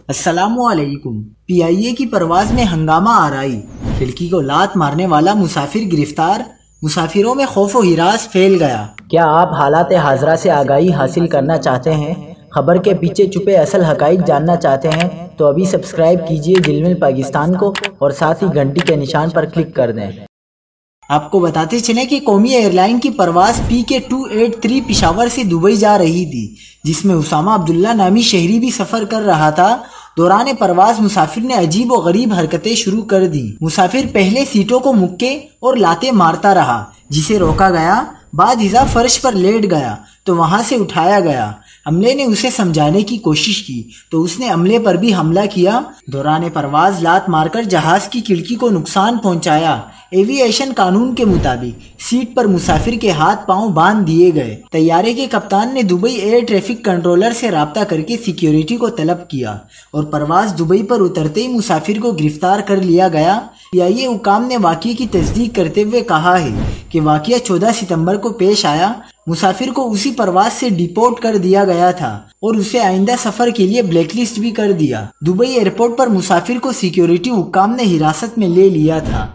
السلام علیکم۔ پی آئی اے کی پرواز میں ہنگامہ آرائی، کھڑکی کو لات مارنے والا مسافر گرفتار، مسافروں میں خوف و ہراس پھیل گیا۔ کیا آپ حالات حاضرہ سے آگاہی حاصل کرنا چاہتے ہیں؟ خبر کے پیچھے چھپے اصل حقائق جاننا چاہتے ہیں تو ابھی سبسکرائب کیجئے دل میں پاکستان کو اور ساتھ ہی گھنٹی کے نشان پر کلک کر دیں۔ آپ کو بتاتے چلیں کہ قومی ایئر لائن کی پرواز PK-283 پشاور سے دبئی جا رہی تھی، جس میں اسامہ عبداللہ نامی شہری بھی سفر کر رہا تھا۔ دوران پرواز مسافر نے عجیب و غریب حرکتیں شروع کر دی۔ مسافر پہلے سیٹوں کو مکے اور لاتے مارتا رہا، جسے روکا گیا۔ بعد ازاں فرش پر لیٹ گیا تو وہاں سے اٹھایا گیا۔ عملے نے اسے سمجھانے کی کوشش کی تو اس نے عملے پر بھی حملہ کیا۔ دوران پرواز لات مار کر جہاز کی کھڑکی کو نقصان پہنچایا۔ ایوی ایشن قانون کے مطابق سیٹ پر مسافر کے ہاتھ پاؤں باندھ دیے گئے۔ طیارے کے کپتان نے دبئی ایئر ٹریفک کنٹرولر سے رابطہ کر کے سیکیورٹی کو طلب کیا اور پرواز دبئی پر اترتے ہی مسافر کو گرفتار کر لیا گیا۔ پی آئی اے حکام نے واقعے کی تصدیق کرتے ہوئے کہا ہے کہ واقعہ 14 ستمبر کو پیش آیا۔ مسافر کو اسی پرواز سے ڈیپورٹ کر دیا گیا تھا اور اسے آئندہ سفر کے لیے بلیک لسٹ بھی کر دیا۔ دبئی ایئرپورٹ پر مسافر کو سیکیورٹی حکام نے حراست میں لے لیا تھا۔